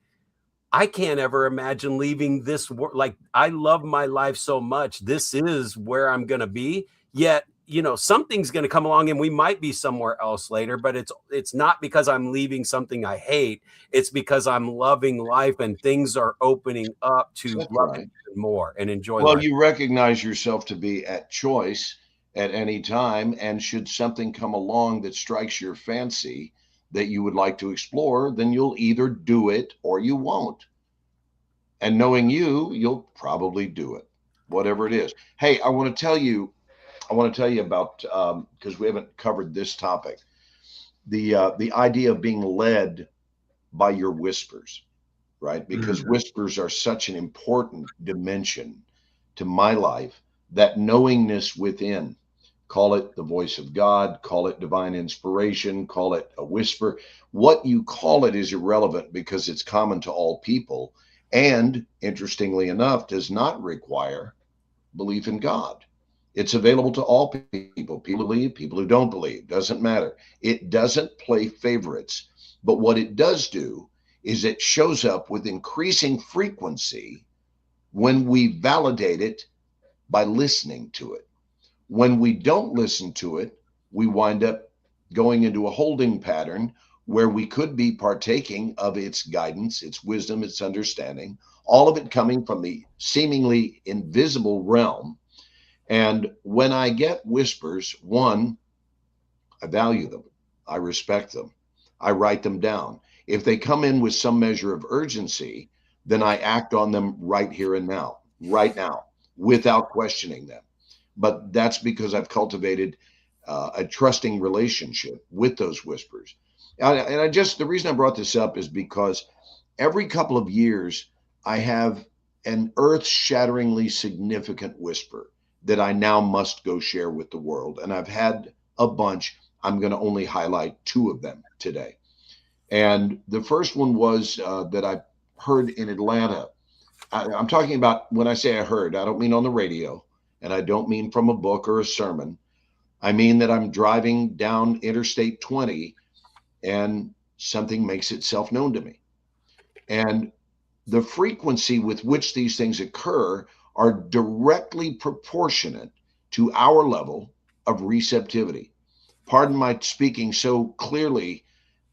I can't ever imagine leaving this world. Like, I love my life so much. This is where I'm going to be. Yet, you know, something's going to come along and we might be somewhere else later, but it's not because I'm leaving something I hate. It's because I'm loving life and things are opening up to love it more and enjoy life. Well, you recognize yourself to be at choice at any time. And should something come along that strikes your fancy that you would like to explore, then you'll either do it or you won't. And knowing you'll probably do it, whatever it is. Hey, I want to tell you about, because we haven't covered this topic, the idea of being led by your whispers, right? Because whispers are such an important dimension to my life, that knowingness within, call it the voice of God, call it divine inspiration, call it a whisper. What you call it is irrelevant because it's common to all people. And interestingly enough, does not require belief in God. It's available to all people who believe, people who don't believe, doesn't matter. It doesn't play favorites. But what it does do is it shows up with increasing frequency when we validate it by listening to it. When we don't listen to it, we wind up going into a holding pattern where we could be partaking of its guidance, its wisdom, its understanding, all of it coming from the seemingly invisible realm. And when I get whispers, one, I value them. I respect them. I write them down. If they come in with some measure of urgency, then I act on them right here and now, without questioning them. But that's because I've cultivated a trusting relationship with those whispers. And the reason I brought this up is because every couple of years, I have an earth-shatteringly significant whisper that I now must go share with the world. And I've had a bunch. I'm going to only highlight two of them today. And the first one was that I heard in Atlanta. I'm talking about, when I say I heard, I don't mean on the radio, and I don't mean from a book or a sermon. I mean that I'm driving down Interstate 20 and something makes itself known to me. And the frequency with which these things occur are directly proportionate to our level of receptivity. Pardon my speaking so clearly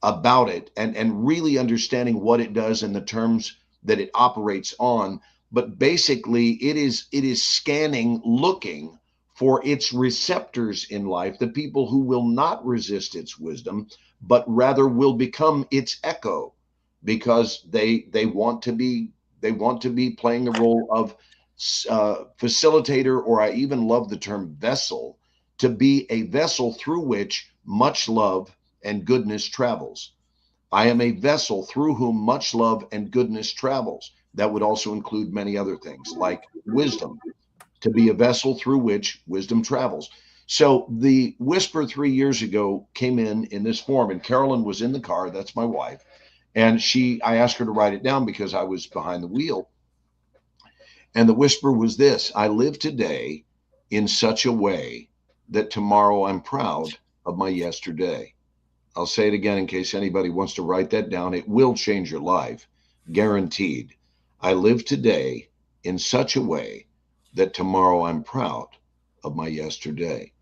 about it and really understanding what it does in the terms that it operates on. But basically, it is scanning, looking for its receptors in life, the people who will not resist its wisdom, but rather will become its echo, because they want to be playing the role of facilitator, or I even love the term vessel, to be a vessel through which much love and goodness travels. I am a vessel through whom much love and goodness travels. That would also include many other things like wisdom, to be a vessel through which wisdom travels. So the whisper 3 years ago came in this form, and Carolyn was in the car. That's my wife. And I asked her to write it down because I was behind the wheel. And the whisper was this: I live today in such a way that tomorrow I'm proud of my yesterday. I'll say it again in case anybody wants to write that down. It will change your life, guaranteed. I live today in such a way that tomorrow I'm proud of my yesterday.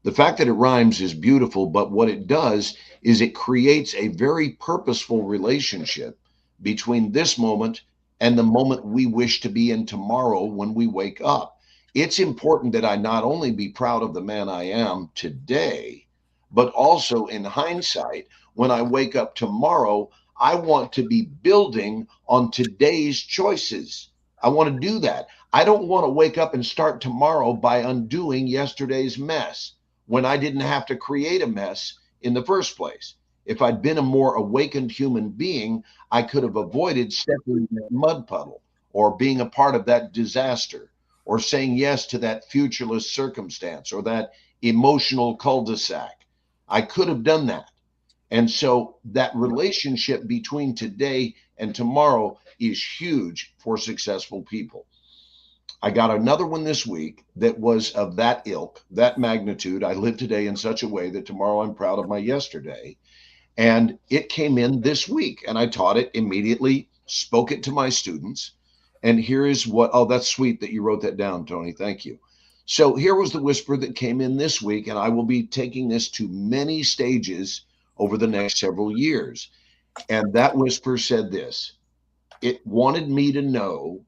The fact that it rhymes is beautiful, but what it does is it creates a very purposeful relationship between this moment and the moment we wish to be in tomorrow when we wake up. It's important that I not only be proud of the man I am today, but also in hindsight, when I wake up tomorrow, I want to be building on today's choices. I want to do that. I don't want to wake up and start tomorrow by undoing yesterday's mess when I didn't have to create a mess in the first place. If I'd been a more awakened human being, I could have avoided stepping in that mud puddle, or being a part of that disaster, or saying yes to that futureless circumstance, or that emotional cul-de-sac. I could have done that. And so that relationship between today and tomorrow is huge for successful people. I got another one this week that was of that ilk, that magnitude. I live today in such a way that tomorrow I'm proud of my yesterday. And it came in this week, and I taught it immediately, spoke it to my students. And here is what, oh, that's sweet that you wrote that down, Tony. Thank you. So here was the whisper that came in this week, and I will be taking this to many stages over the next several years. And that whisper said this: it wanted me to know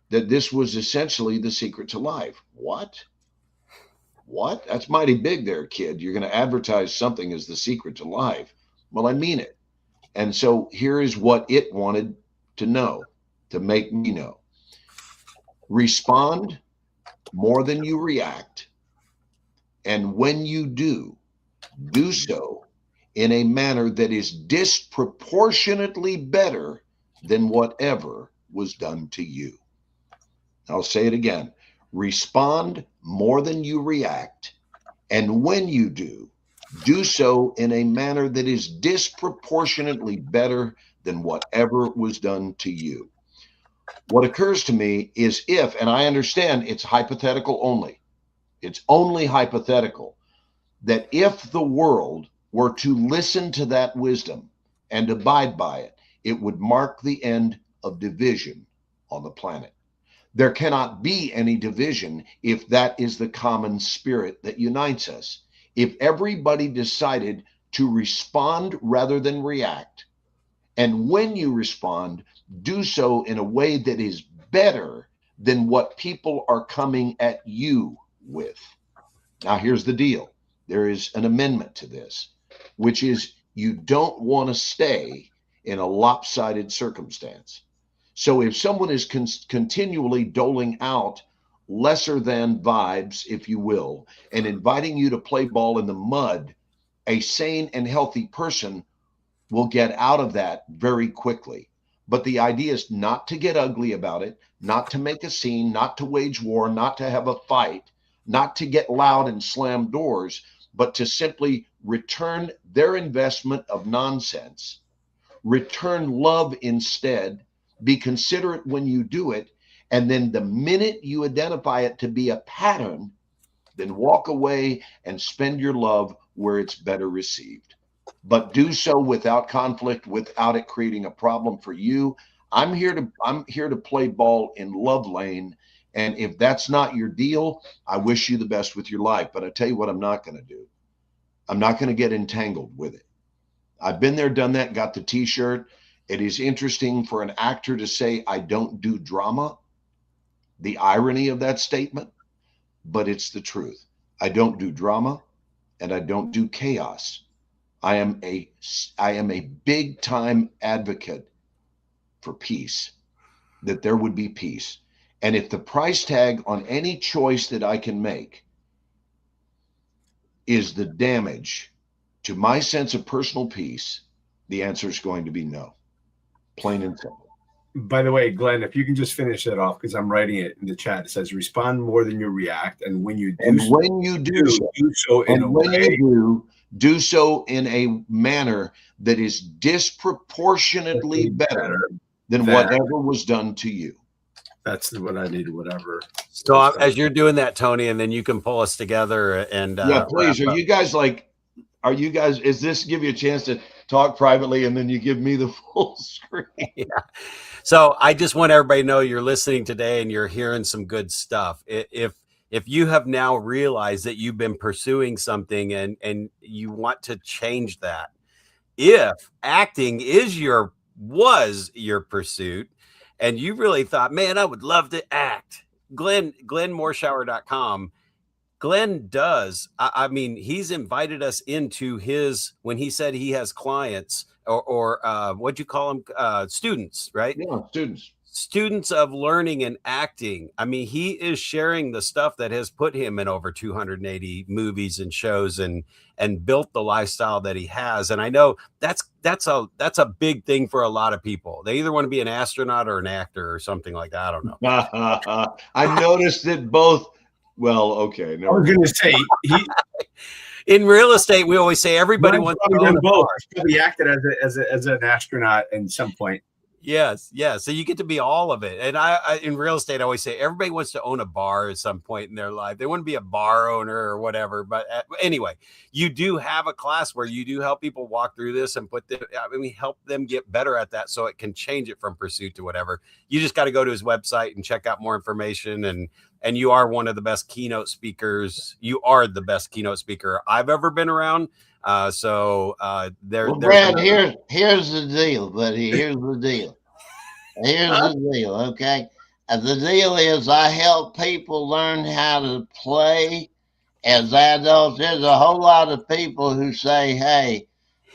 that this was essentially the secret to life. What? That's mighty big there, kid. You're going to advertise something as the secret to life. Well, I mean it. And so here is what it wanted to know, to make me know. Respond more than you react. And when you do so in a manner that is disproportionately better than whatever was done to you. I'll say it again. Respond more than you react. And when you do so in a manner that is disproportionately better than whatever was done to you. What occurs to me is, if, and I understand it's hypothetical only, it's only hypothetical, that if the world were to listen to that wisdom and abide by it, it would mark the end of division on the planet. There cannot be any division if that is the common spirit that unites us. If everybody decided to respond rather than react, and when you respond, do so in a way that is better than what people are coming at you with. Now, here's the deal. There is an amendment to this, which is you don't want to stay in a lopsided circumstance. So if someone is continually doling out lesser than vibes, if you will, and inviting you to play ball in the mud, a sane and healthy person will get out of that very quickly. But the idea is not to get ugly about it, not to make a scene, not to wage war, not to have a fight. not to get loud and slam doors, but to simply return their investment of nonsense, return love instead, be considerate when you do it, and then the minute you identify it to be a pattern, then walk away and spend your love where it's better received. But do so without conflict, without it creating a problem for you. I'm here to play ball in love lane. And if that's not your deal, I wish you the best with your life. But I tell you what I'm not going to do. I'm not going to get entangled with it. I've been there, done that, got the t-shirt. It is interesting for an actor to say, I don't do drama. The irony of that statement, but it's the truth. I don't do drama and I don't do chaos. I am a big time advocate for peace, that there would be peace. And if the price tag on any choice that I can make is the damage to my sense of personal peace, the answer is going to be no. Plain and simple. By the way, Glenn, if you can just finish that off, because I'm writing it in the chat. It says, respond more than you react. And when you do, and when you do so in a way, do so in a manner that is disproportionately better than whatever was done to you. That's what I need, whatever. So as you're doing that, Tony, and then you can pull us together and yeah, please. Are you guys, is this give you a chance to talk privately and then you give me the full screen? Yeah. So I just want everybody to know you're listening today and you're hearing some good stuff. If you have now realized that you've been pursuing something and you want to change that, if acting was your pursuit and you really thought, man, I would love to act, GlennMorshower.com. Glenn does. I mean, he's invited us into when he said he has clients or what'd you call them? Students, right? Yeah, students of learning and acting. I mean, he is sharing the stuff that has put him in over 280 movies and shows and built the lifestyle that he has. And I know that's a big thing for a lot of people. They either want to be an astronaut or an actor or something like that. I don't know. I noticed that both. Well, okay. I was going to say, in real estate, we always say everybody wants to own both. He acted as an astronaut at some point. Yes. So you get to be all of it. And I in real estate, I always say everybody wants to own a bar at some point in their life. They want to be a bar owner or whatever. But anyway, you do have a class where you do help people walk through this and help them get better at that so it can change it from pursuit to whatever. You just got to go to his website and check out more information. And you are one of the best keynote speakers. You are the best keynote speaker I've ever been around. Brad, here's the deal, buddy. Here's the deal. Okay. The deal is I help people learn how to play as adults. There's a whole lot of people who say, "Hey,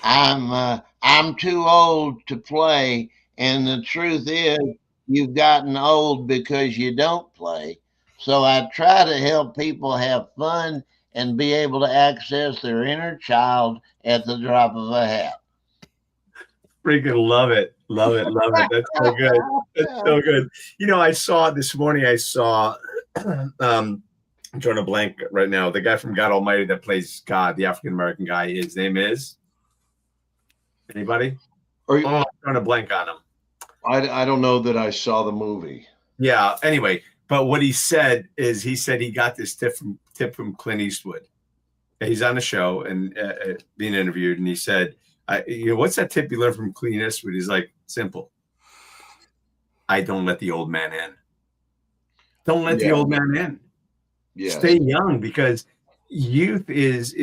I'm too old to play," and the truth is, you've gotten old because you don't play. So I try to help people have fun and be able to access their inner child at the drop of a hat. Freaking love it. That's so good. That's so good. You know, I saw this morning, I'm drawing a blank right now. The guy from God Almighty that plays God, the African-American guy, his name is? Anybody? I'm drawing a blank on him. I don't know that I saw the movie. Yeah. Anyway, but what he said is he got this tip from Clint Eastwood. He's on a show and being interviewed, and he said, what's that tip you learned from Clint Eastwood? He's like, simple. I don't let the old man in. Don't let the old man in. Yeah. Stay young, because youth is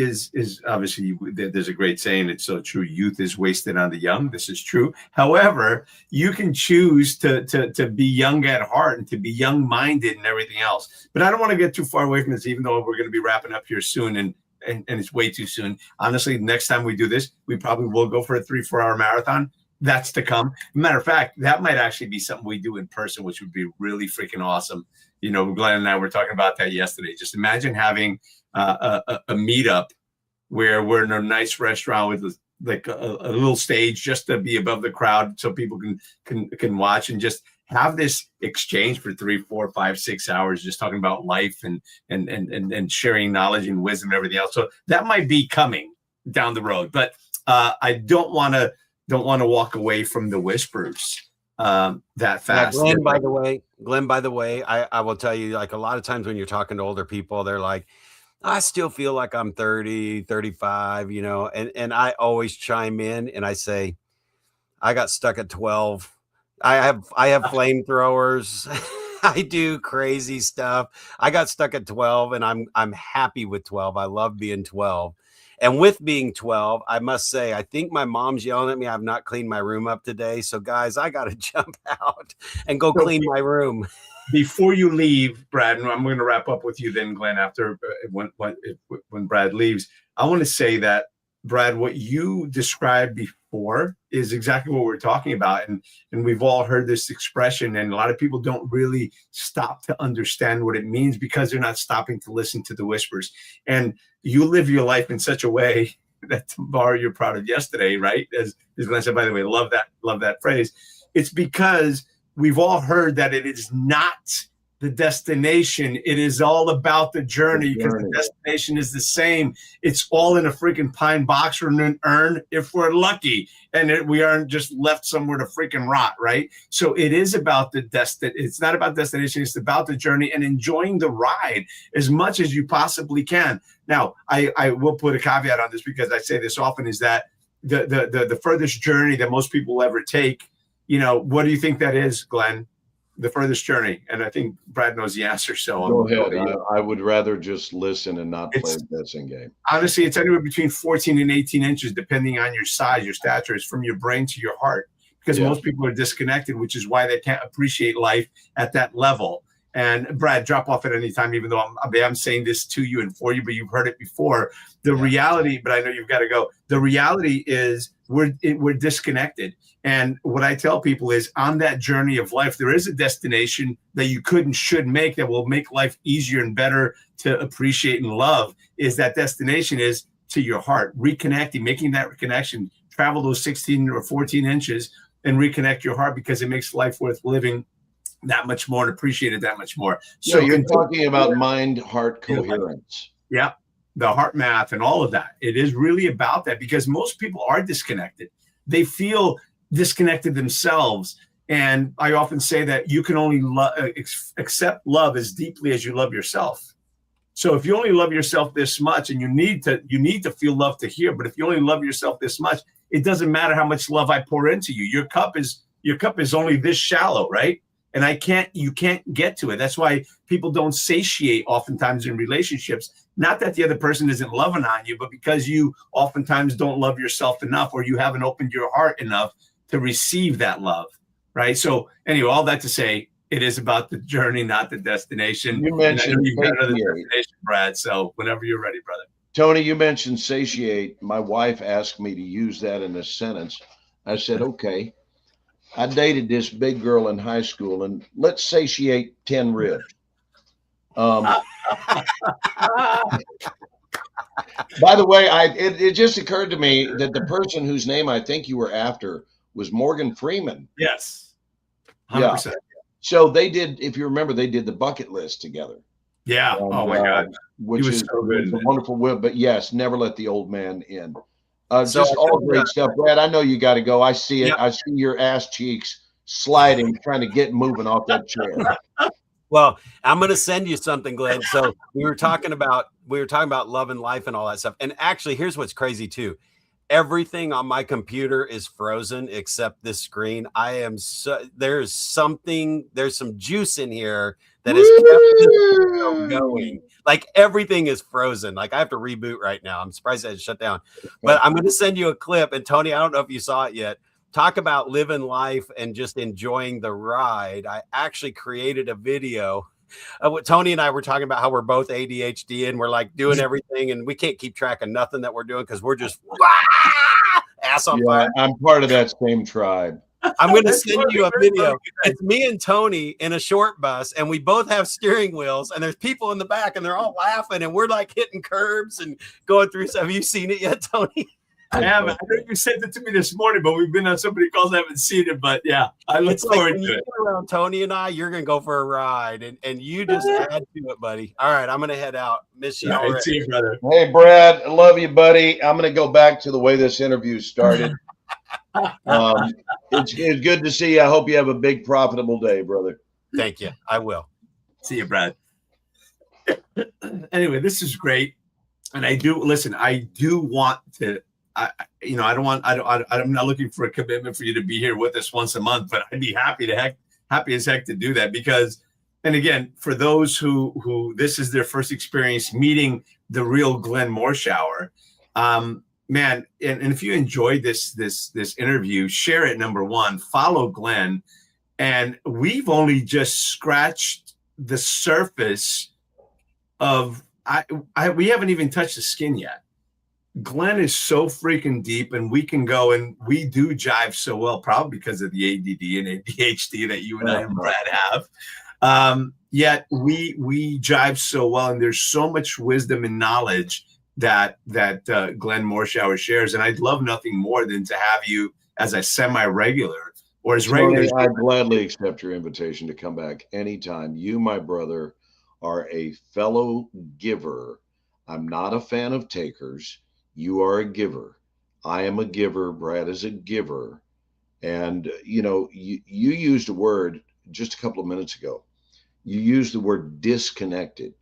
obviously, there's a great saying, it's so true. Youth is wasted on the young. This is true. However, you can choose to be young at heart and to be young-minded and everything else. But I don't want to get too far away from this, even though we're going to be wrapping up here soon, and it's way too soon. Honestly, next time we do this, we probably will go for a 3-4 hour marathon. That's to come. Matter of fact, that might actually be something we do in person, which would be really freaking awesome. You know, Glenn and I were talking about that yesterday. Just imagine having a meetup where we're in a nice restaurant with like a little stage just to be above the crowd so people can watch, and just have this exchange for 3, 4, 5, 6 hours, just talking about life and sharing knowledge and wisdom and everything else. So that might be coming down the road, but I don't want to walk away from the whispers that fast. Glenn, by the way, I will tell you, like, a lot of times when you're talking to older people, they're like, I still feel like I'm 30, 35, and I always chime in and I say, I got stuck at 12. I have flamethrowers. I do crazy stuff. I got stuck at 12 and I'm happy with 12. I love being 12. And with being 12, I must say, I think my mom's yelling at me. I've not cleaned my room up today. So guys, I got to jump out and go clean my room. Before you leave, Brad, and I'm going to wrap up with you then, Glenn, after when Brad leaves, I want to say that, Brad, what you described before is exactly what we're talking about. And we've all heard this expression, and a lot of people don't really stop to understand what it means because they're not stopping to listen to the whispers. And you live your life in such a way that, to borrow your proud of yesterday, right? As Glenn said, by the way, love that phrase. It's because we've all heard that it is not the destination. It is all about the journey, because the destination is the same. It's all in a freaking pine box or in an urn if we're lucky, and we aren't just left somewhere to freaking rot, right? So it is about it's not about destination. It's about the journey and enjoying the ride as much as you possibly can. Now, I will put a caveat on this because I say this often, is that the furthest journey that most people will ever take, what do you think that is, Glenn? The furthest journey? And I think Brad knows the answer. So go ahead. I would rather just listen and not play the guessing game. Honestly, it's anywhere between 14 and 18 inches, depending on your size, your stature. It's from your brain to your heart, because most people are disconnected, which is why they can't appreciate life at that level. And Brad, drop off at any time, even though I'm saying this to you and for you, but you've heard it before. The reality, but I know you've got to go. The reality is we're disconnected. And what I tell people is, on that journey of life, there is a destination that you could and should make that will make life easier and better to appreciate and love. Is that destination is to your heart, reconnecting, making that connection, travel those 16 or 14 inches and reconnect your heart, because it makes life worth living that much more and appreciate it that much more. So you're talking about mind-heart coherence. Yeah. The heart math and all of that. It is really about that, because most people are disconnected. They feel disconnected themselves. And I often say that you can only accept love as deeply as you love yourself. So if you only love yourself this much, and you need to feel love to hear, but if you only love yourself this much, it doesn't matter how much love I pour into you. Your cup is only this shallow, right? And you can't get to it. That's why people don't satiate oftentimes in relationships. Not that the other person isn't loving on you, but because you oftentimes don't love yourself enough, or you haven't opened your heart enough to receive that love, right? So anyway, all that to say, it is about the journey, not the destination. You mentioned you've got another destination, Brad. So whenever you're ready, brother. Tony, you mentioned satiate. My wife asked me to use that in a sentence. I said, okay. I dated this big girl in high school, and let's satiate 10 ribs. By the way, it just occurred to me that the person whose name I think you were after was Morgan Freeman. Yes. 100%. Yeah. So they did, if you remember, they did the bucket list together. Yeah. And, oh my God. Which is so good, a wonderful whip. But yes, never let the old man in. Just all great stuff. Brad, I know you got to go. I see it. Yep. I see your ass cheeks sliding, trying to get moving off that chair. Well, I'm going to send you something, Glenn. So we were talking about love and life and all that stuff. And actually, here's what's crazy too. Everything on my computer is frozen except this screen. There's some juice in here that has kept this going. Like, everything is frozen. Like, I have to reboot right now. I'm surprised it shut down. But I'm going to send you a clip. And Tony, I don't know if you saw it yet. Talk about living life and just enjoying the ride. I actually created a video. Tony and I were talking about how we're both ADHD and we're like doing everything, and we can't keep track of nothing that we're doing because we're just ass on fire. I'm part of that same tribe. I'm going to send you a video. It's me and Tony in a short bus, and we both have steering wheels, and there's people in the back, and they're all laughing, and we're like hitting curbs and going through stuff. Have you seen it yet, Tony? I haven't. I know you sent it to me this morning, but we've been on so many calls I haven't seen it. But yeah, I look forward when to you it. get around Tony and I, you're gonna go for a ride, and you just add to it, buddy. All right, I'm gonna head out. Miss you All right, already. see you, brother. Hey, Brad, I love you, buddy. I'm going to go back to the way this interview started. It's good to see you. I hope you have a big, profitable day, brother. Thank you. I will. See you, Brad. Anyway, this is great, and I do want to. I'm not looking for a commitment for you to be here with us once a month, but I'd be happy as heck to do that because. And again, for those who this is their first experience meeting the real Glenn Morshower, man, and if you enjoyed this interview, share it. Number one, follow Glenn, and we've only just scratched the surface of we haven't even touched the skin yet. Glenn is so freaking deep, and we can go and we do jive so well, probably because of the ADD and ADHD that you and I and Brad have. Yet we jive so well, and there's so much wisdom and knowledge that Glenn Morshower shares, and I'd love nothing more than to have you as a semi-regular or as regular. Tony, I gladly accept your invitation to come back anytime. You, my brother, are a fellow giver. I'm not a fan of takers. You are a giver. I am a giver. Brad is a giver. And, you used a word just a couple of minutes ago. You used the word disconnected,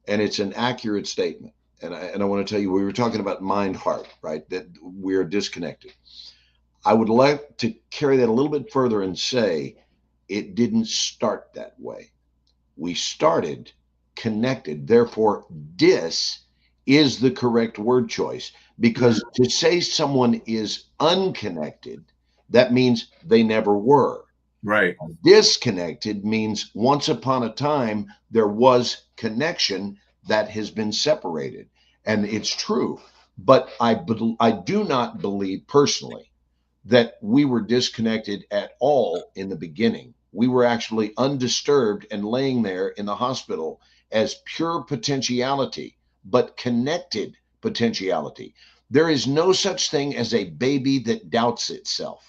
and it's an accurate statement. And I want to tell you, we were talking about mind heart, right? That we're disconnected. I would like to carry that a little bit further and say it didn't start that way. We started connected. Therefore, dis is the correct word choice, because to say someone is unconnected, that means they never were. Right. Disconnected means once upon a time there was connection that has been separated, and it's true. But I do not believe personally that we were disconnected at all in the beginning. We were actually undisturbed and laying there in the hospital as pure potentiality, but connected potentiality. There is no such thing as a baby that doubts itself.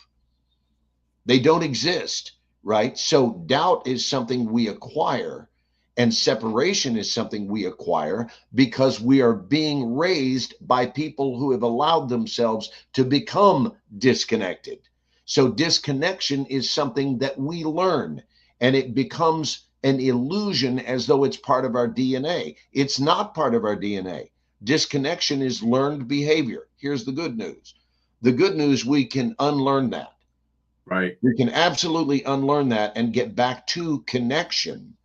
They don't exist, right? So doubt is something we acquire, and separation is something we acquire because we are being raised by people who have allowed themselves to become disconnected. So disconnection is something that we learn, and it becomes an illusion as though it's part of our DNA. It's not part of our DNA. Disconnection is learned behavior. Here's the good news. The good news, we can unlearn that. Right. We can absolutely unlearn that and get back to connection,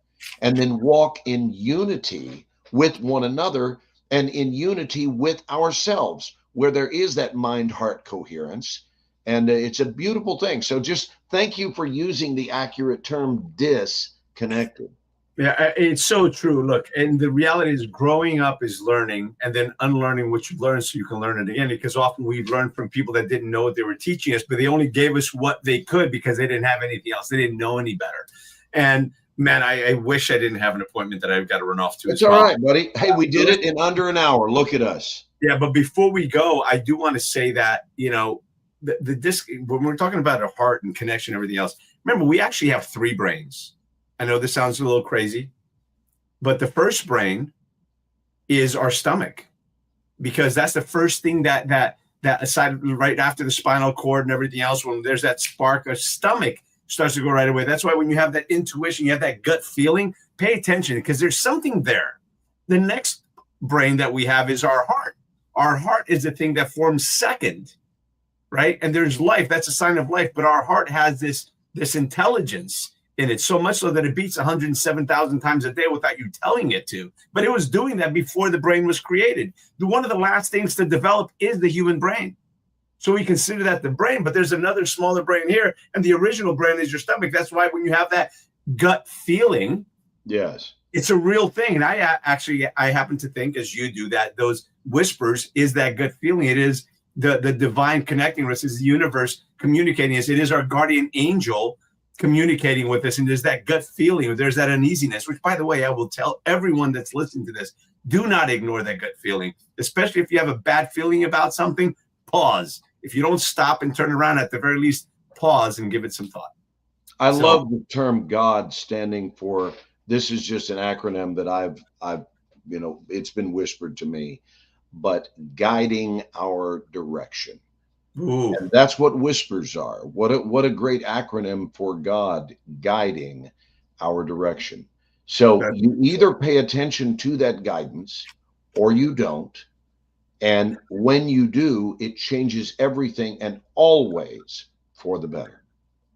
and then walk in unity with one another and in unity with ourselves, where there is that mind-heart coherence. And it's a beautiful thing. So just thank you for using the accurate term disconnected. Yeah, it's so true. Look, and the reality is growing up is learning and then unlearning what you learned so you can learn it again, because often we've learned from people that didn't know what they were teaching us, but they only gave us what they could because they didn't have anything else. They didn't know any better. And man, I wish I didn't have an appointment that I've got to run off to. It's all right, buddy. Hey, we did it in under an hour. Look at us. Yeah, but before we go, I do want to say that, the disc, when we're talking about our heart and connection and everything else, remember, we actually have 3 brains. I know this sounds a little crazy, but the first brain is our stomach, because that's the first thing that aside right after the spinal cord and everything else, when there's that spark, our stomach starts to go right away. That's why when you have that intuition, you have that gut feeling, pay attention, because there's something there. The next brain that we have is our heart. Our heart is the thing that forms second, right? And there's life. That's a sign of life. But our heart has this intelligence in it, so much so that it beats 107,000 times a day without you telling it to. But it was doing that before the brain was created. One of the last things to develop is the human brain. So we consider that the brain, but there's another smaller brain here, and the original brain is your stomach. That's why when you have that gut feeling, yes, it's a real thing. And I happen to think, as you do, that those whispers is that gut feeling. It is the divine connecting us, is the universe communicating us. It is our guardian angel communicating with us, and there's that gut feeling, there's that uneasiness, which, by the way, I will tell everyone that's listening to this, do not ignore that gut feeling, especially if you have a bad feeling about something. pause. If you don't stop and turn around, at the very least, pause and give it some thought. I love the term God standing for, this is just an acronym that I've it's been whispered to me, but guiding our direction. Ooh. And that's what whispers are. What a great acronym for God guiding our direction. So you either pay attention to that guidance or you don't. And when you do, it changes everything, and always for the better.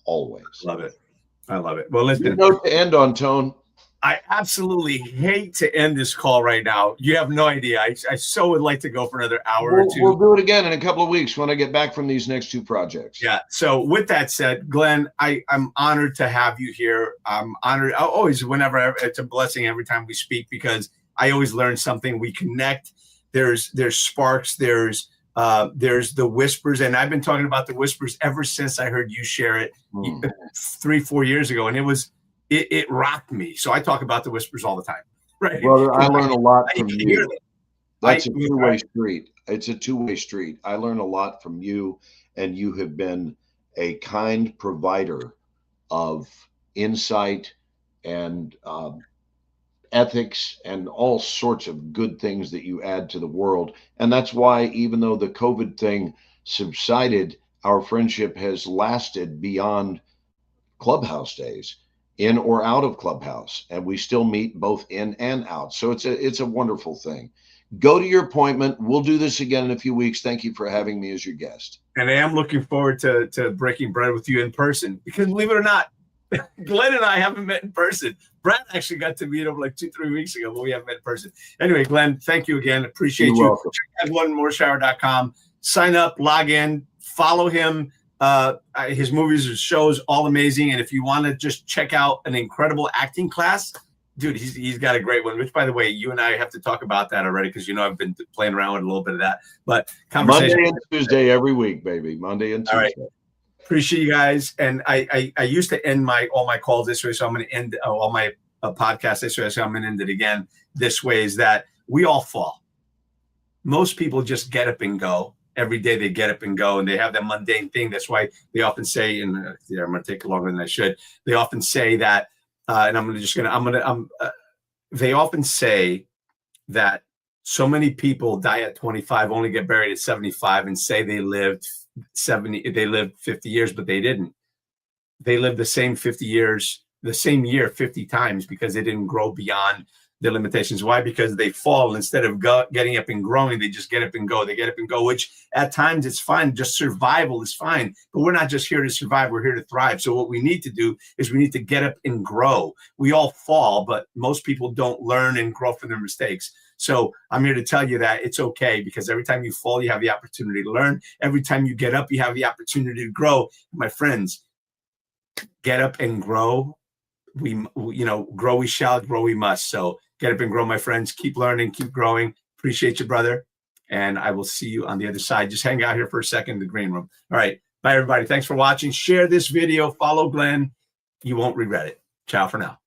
Always. Love it. I love it. Well, listen. You know to end on, Tone. I absolutely hate to end this call right now. You have no idea. I so would like to go for another hour or two. We'll do it again in a couple of weeks when I get back from these next two projects. Yeah. So with that said, Glenn, I'm honored to have you here. I'm honored. Always, whenever, it's a blessing every time we speak, because I always learn something. We connect. There's sparks. There's the whispers, and I've been talking about the whispers ever since I heard you share it 3-4 years ago, and it rocked me. So I talk about the whispers all the time. Right. Brother, I learn a lot from you. That's a two-way street. It's a two-way street. I learn a lot from you, and you have been a kind provider of insight and ethics and all sorts of good things that you add to the world. And that's why, even though the COVID thing subsided, our friendship has lasted beyond Clubhouse days, in or out of Clubhouse, and we still meet both in and out. So it's a wonderful thing. Go to your appointment. We'll do this again in a few weeks. Thank you for having me as your guest. And I am looking forward to breaking bread with you in person, because believe it or not, Glenn and I haven't met in person. Brad actually got to meet him like 2-3 weeks ago, but we haven't met in person. Anyway, Glenn, thank you again. Appreciate you. Welcome. Check out GlennMorshower.com. Sign up, log in, follow him. His movies and shows, all amazing. And if you want to just check out an incredible acting class, dude, he's got a great one, which, by the way, you and I have to talk about that already, because I've been playing around with a little bit of that. But conversation Monday and Tuesday every week, baby. Monday and Tuesday. All right. Appreciate you guys. And I used to end all my calls this way, so I'm going to end all my podcasts this way, so I'm going to end it again this way, is that we all fall. Most people just get up and go. Every day they get up and go, and they have that mundane thing. That's why they often say, and I'm going to take longer than I should. They often say that, they often say that so many people die at 25, only get buried at 75, and say they lived 50 years, but they didn't. They lived the same 50 years, the same year 50 times, because they didn't grow beyond the limitations. Why? Because they fall. Instead of getting up and growing, they just get up and go. They get up and go, which at times it's fine. Just survival is fine. But we're not just here to survive. We're here to thrive. So what we need to do is we need to get up and grow. We all fall, but most people don't learn and grow from their mistakes. So I'm here to tell you that it's okay, because every time you fall, you have the opportunity to learn. Every time you get up, you have the opportunity to grow. My friends, get up and grow. Grow we shall, grow we must. So get up and grow, my friends. Keep learning, keep growing. Appreciate you, brother. And I will see you on the other side. Just hang out here for a second in the green room. All right. Bye, everybody. Thanks for watching. Share this video. Follow Glenn. You won't regret it. Ciao for now.